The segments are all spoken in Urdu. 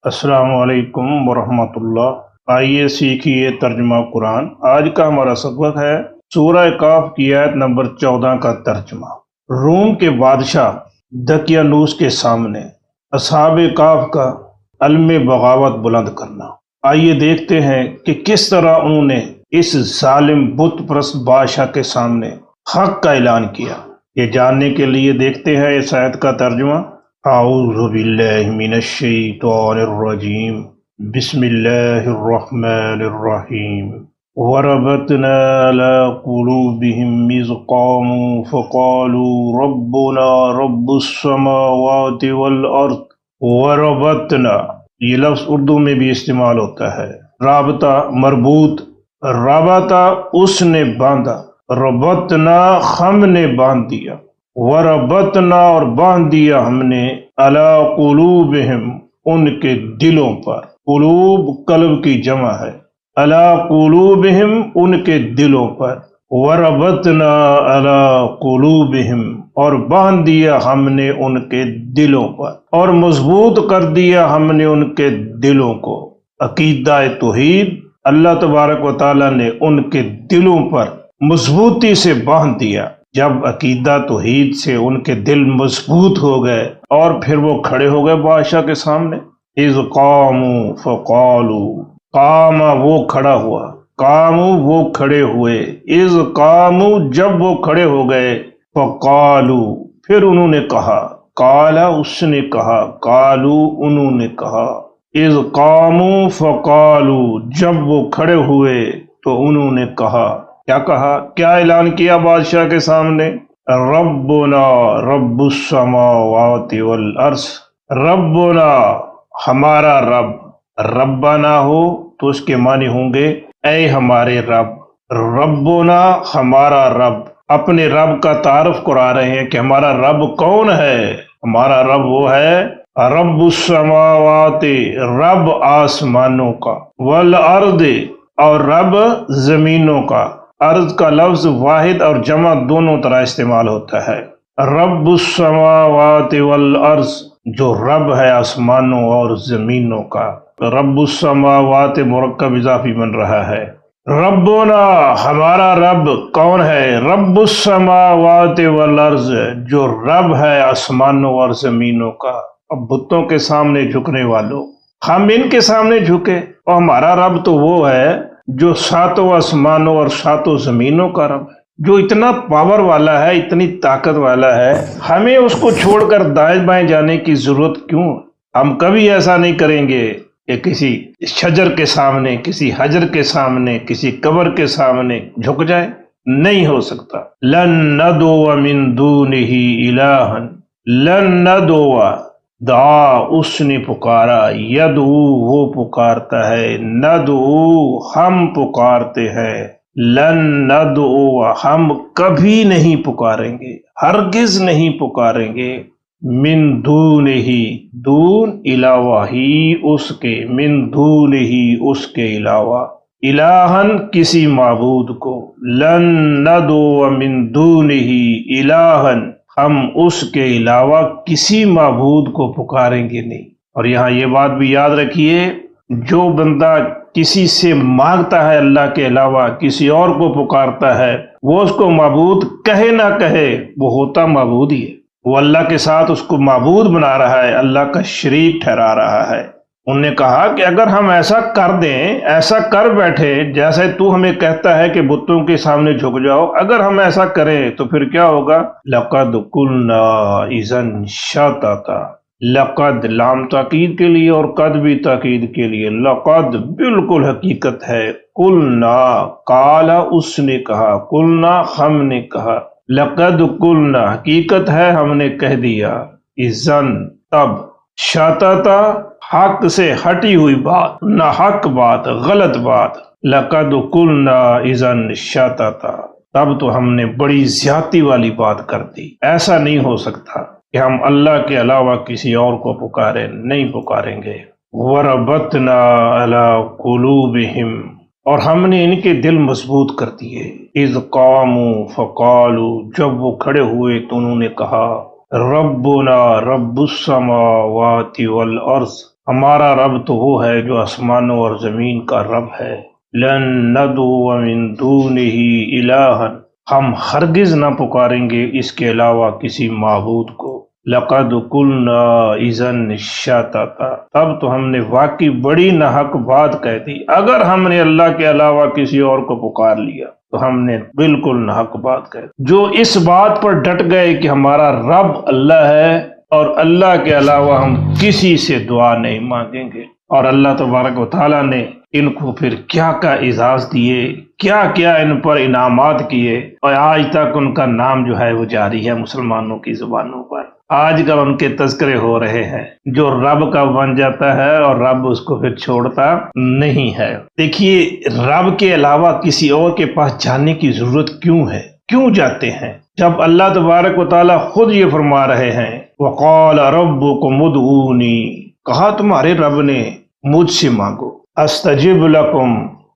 السلام علیکم ورحمۃ اللہ۔ آئیے سیکھیے ترجمہ قرآن۔ آج کا ہمارا سبق ہے سورہ کاف کی آیت نمبر 14 کا ترجمہ۔ روم کے بادشاہ دقیانوس کے سامنے اصحاب کاف کا علم بغاوت بلند کرنا۔ آئیے دیکھتے ہیں کہ کس طرح انہوں نے اس ظالم بت پرست بادشاہ کے سامنے حق کا اعلان کیا۔ یہ جاننے کے لیے دیکھتے ہیں اس آیت کا ترجمہ۔ اعوذ باللہ من الشیطان الرجیم، بسم اللہ الرحمن الرحیم۔ وربطنا على قلوبهم اذ قاموا فقالوا ربنا رب السماوات والارض۔ وربطنا یہ لفظ اردو میں بھی استعمال ہوتا ہے، رابطہ مربوط، رابطہ اس نے باندھا، ربطنا ہم نے باندھ دیا، وربطنا اور باندھ دیا ہم نے علی قلوبہم ان کے دلوں پر۔ قلوب قلب کی جمع ہے، علی قلوبہم ان کے دلوں پر، وربطنا علی قلوبہم اور باندھ دیا ہم نے ان کے دلوں پر، اور مضبوط کر دیا ہم نے ان کے دلوں کو۔ عقیدہ توحید اللہ تبارک و تعالیٰ نے ان کے دلوں پر مضبوطی سے باندھ دیا۔ جب عقیدہ توحید سے ان کے دل مضبوط ہو گئے اور پھر وہ کھڑے ہو گئے بادشاہ کے سامنے۔ اذ قاموا فقالوا، قام وہ کھڑا ہوا، قاموا وہ کھڑے ہوئے، اذ قاموا جب وہ کھڑے ہو گئے، فقالوا پھر انہوں نے کہا، قالا اس نے کہا، قالوا انہوں نے کہا، اذ قاموا فقالوا جب وہ کھڑے ہوئے تو انہوں نے کہا، کیا کہا، کیا اعلان کیا بادشاہ کے سامنے؟ ربنا رب السماوات والارض، ربنا ہمارا رب، ربنا ہو تو اس کے معنی ہوں گے اے ہمارے رب، ربنا ہمارا رب۔ اپنے رب کا تعارف کرا رہے ہیں کہ ہمارا رب کون ہے۔ ہمارا رب وہ ہے رب السماوات، رب آسمانوں کا، والارض اور رب زمینوں کا۔ ارض کا لفظ واحد اور جمع دونوں طرح استعمال ہوتا ہے۔ رب السماوات والارض جو رب ہے آسمانوں اور زمینوں کا۔ رب السماوات مرکب اضافی بن رہا ہے۔ ربنا ہمارا رب کون ہے؟ رب السماوات والارض جو رب ہے آسمانوں اور زمینوں کا۔ اب بتوں کے سامنے جھکنے والوں، ہم ان کے سامنے جھکے، اور ہمارا رب تو وہ ہے جو ساتوں آسمانوں اور ساتوں زمینوں کا رب ہے، جو اتنا پاور والا ہے، اتنی طاقت والا ہے۔ ہمیں اس کو چھوڑ کر دائیں بائیں جانے کی ضرورت کیوں؟ ہم کبھی ایسا نہیں کریں گے کہ کسی شجر کے سامنے، کسی حجر کے سامنے، کسی قبر کے سامنے جھک جائے، نہیں ہو سکتا۔ لن ندعو من دونہ الہا، لن ندعو دعا اس نے پکارا، یدعو وہ پکارتا ہے، ندعو ہم پکارتے ہیں، لن ندعو ہم کبھی نہیں پکاریں گے، ہرگز نہیں پکاریں گے، من دون ہی دون علاوہ ہی اس کے، من دون ہی اس کے علاوہ، الہن کسی معبود کو، لن ندعو من دون ہی الہن ہم اس کے علاوہ کسی معبود کو پکاریں گے نہیں۔ اور یہاں یہ بات بھی یاد رکھیے، جو بندہ کسی سے مانگتا ہے اللہ کے علاوہ، کسی اور کو پکارتا ہے، وہ اس کو معبود کہے نہ کہے، وہ ہوتا معبود ہی ہے۔ وہ اللہ کے ساتھ اس کو معبود بنا رہا ہے، اللہ کا شریک ٹھہرا رہا ہے۔ انہوں نے کہا کہ اگر ہم ایسا کر دیں، ایسا کر بیٹھے جیسے تو ہمیں کہتا ہے کہ بتوں کے سامنے جھک جاؤ، اگر ہم ایسا کریں تو پھر کیا ہوگا؟ لقد قلنا اذا شططا، لقد لام تاکید کے لیے اور قد بھی تاکید کے لیے، لقد بالکل حقیقت ہے، قلنا قالا اس نے کہا، قلنا ہم نے کہا، لقد قلنا حقیقت ہے ہم نے کہہ دیا، اذن تب، شططا حق سے ہٹی ہوئی بات، نہ حق بات، غلط بات، لقد قلنا اذا شططا تب تو ہم نے بڑی زیادتی والی بات کر دی۔ ایسا نہیں ہو سکتا کہ ہم اللہ کے علاوہ کسی اور کو پکاریں، نہیں پکاریں گے۔ وربطنا علی قلوبہم اور ہم نے ان کے دل مضبوط کر دیے، اذ قاموا فقالوا جب وہ کھڑے ہوئے تو انہوں نے کہا، ربنا رب السماوات والارض ہمارا رب تو وہ ہے جو آسمانوں اور زمین کا رب ہے۔ لن ندعو من دونہ الہا، ہم ہرگز نہ پکاریں گے اس کے علاوہ کسی معبود کو۔ لقد قلنا اذا شططا، تب تو ہم نے واقعی بڑی ناحق بات کہہ دی۔ اگر ہم نے اللہ کے علاوہ کسی اور کو پکار لیا تو ہم نے بالکل ناحق بات کہہ دی۔ جو اس بات پر ڈٹ گئے کہ ہمارا رب اللہ ہے اور اللہ کے علاوہ ہم کسی سے دعا نہیں مانگیں گے، اور اللہ تبارک و تعالیٰ نے ان کو پھر کیا کیا اعزاز دیے، کیا کیا ان پر انعامات کیے، اور آج تک ان کا نام جو ہے وہ جاری ہے مسلمانوں کی زبانوں پر۔ آج کل ان کے تذکرے ہو رہے ہیں۔ جو رب کا بن جاتا ہے اور رب اس کو پھر چھوڑتا نہیں ہے۔ دیکھیے، رب کے علاوہ کسی اور کے پاس جانے کی ضرورت کیوں ہے، کیوں جاتے ہیں، جب اللہ تبارک و تعالیٰ خود یہ فرما رہے ہیں وَقَالَ رَبُّكُمُ ادْعُونِي، کہا تمہارے رب نے مجھ سے مانگو، استجب لکم،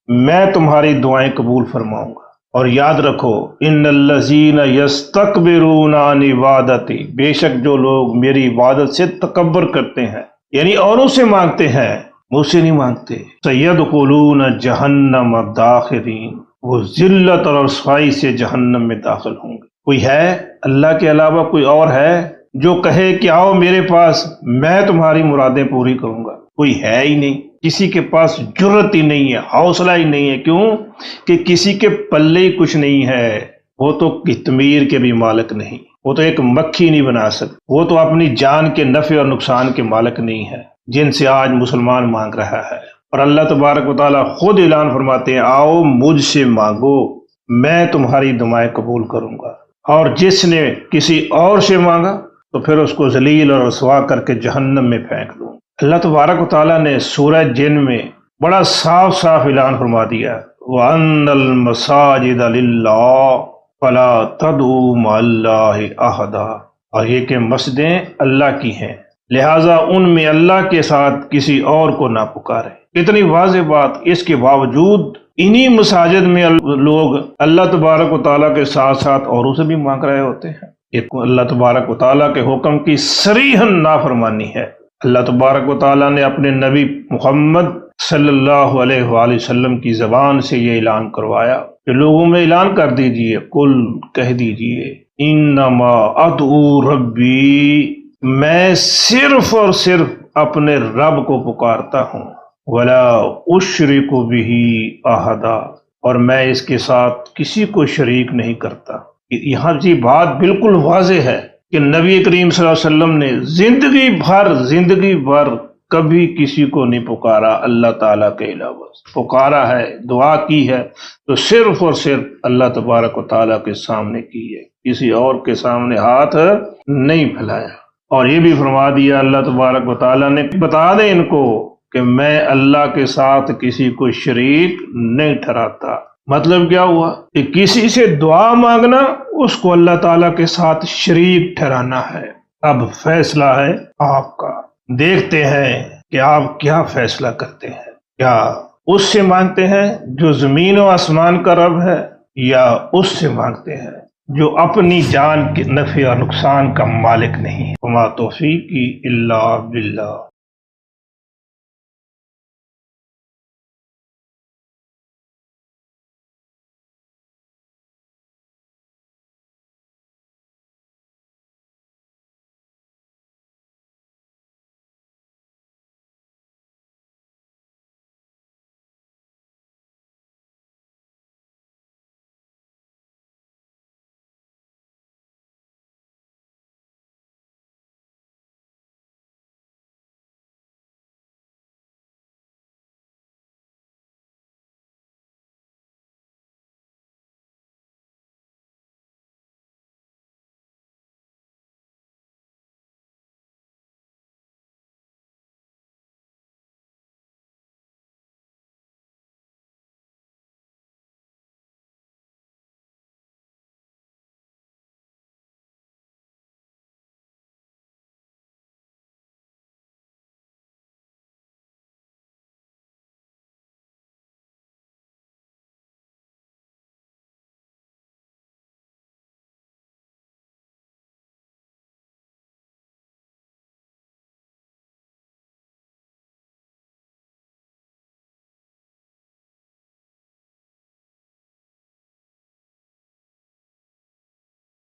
میں تمہاری دعائیں قبول فرماؤں گا۔ اور یاد رکھو، ان الذین یستکبرون عن عبادتی، بے شک جو لوگ میری عبادت سے تکبر کرتے ہیں، یعنی اوروں سے مانگتے ہیں، مجھ سے نہیں مانگتے، سیدخلون جہنم داخرین، وہ ذلت اور رسوائی سے جہنم میں داخل ہوں گے۔ کوئی ہے اللہ کے علاوہ، کوئی اور ہے جو کہے کہ آؤ میرے پاس، میں تمہاری مرادیں پوری کروں گا؟ کوئی ہے ہی نہیں، کسی کے پاس جرت ہی نہیں ہے، حوصلہ ہی نہیں ہے۔ کیوں کہ کسی کے پلے ہی کچھ نہیں ہے۔ وہ تو قطمیر کے بھی مالک نہیں، وہ تو ایک مکھی نہیں بنا سکتے، وہ تو اپنی جان کے نفع اور نقصان کے مالک نہیں ہے، جن سے آج مسلمان مانگ رہا ہے۔ اور اللہ تبارک و تعالیٰ خود اعلان فرماتے ہیں آؤ مجھ سے مانگو، میں تمہاری دعائیں قبول کروں گا۔ اور جس نے کسی اور سے مانگا تو پھر اس کو ذلیل اور رسوا کر کے جہنم میں پھینک دوں۔ اللہ تبارک و تعالیٰ نے سورہ جن میں بڑا صاف صاف اعلان فرما دیا وَأَنَّ الْمَسَاجِدَ لِلَّهِ فَلَا تَدْعُوا مَعَ اللَّهِ أَحَدًا، اور یہ کہ مسجدیں اللہ کی ہیں، لہٰذا ان میں اللہ کے ساتھ کسی اور کو نہ پکارے۔ اتنی واضح بات، اس کے باوجود انہی مساجد میں لوگ اللہ تبارک و تعالیٰ کے ساتھ ساتھ اوروں سے بھی مانگ رہے ہوتے ہیں۔ یہ اللہ تبارک و تعالیٰ کے حکم کی صریحاً نافرمانی ہے۔ اللہ تبارک و تعالیٰ نے اپنے نبی محمد صلی اللہ علیہ وآلہ وسلم کی زبان سے یہ اعلان کروایا کہ لوگوں میں اعلان کر دیجئے، قل، کہہ دیجئے، انما ادعو ربی، میں صرف اور صرف اپنے رب کو پکارتا ہوں، ولا اشرک بہ احدا، اور میں اس کے ساتھ کسی کو شریک نہیں کرتا۔ یہاں یہ بات بالکل واضح ہے کہ نبی کریم صلی اللہ علیہ وسلم نے زندگی بھر کبھی کسی کو نہیں پکارا اللہ تعالیٰ کے علاوہ۔ پکارا ہے، دعا کی ہے تو صرف اور صرف اللہ تبارک و تعالیٰ کے سامنے کی ہے، کسی اور کے سامنے ہاتھ نہیں پھیلایا۔ اور یہ بھی فرما دیا اللہ تبارک و تعالیٰ نے، بتا دیں ان کو کہ میں اللہ کے ساتھ کسی کو شریک نہیں ٹھہراتا۔ مطلب کیا ہوا کہ کسی سے دعا مانگنا اس کو اللہ تعالیٰ کے ساتھ شریک ٹھہرانا ہے۔ اب فیصلہ ہے آپ کا، دیکھتے ہیں کہ آپ کیا فیصلہ کرتے ہیں۔ کیا اس سے مانگتے ہیں جو زمین و آسمان کا رب ہے، یا اس سے مانگتے ہیں جو اپنی جان کے نفع اور نقصان کا مالک نہیں ہے؟ وما توفیقی الا باللہ۔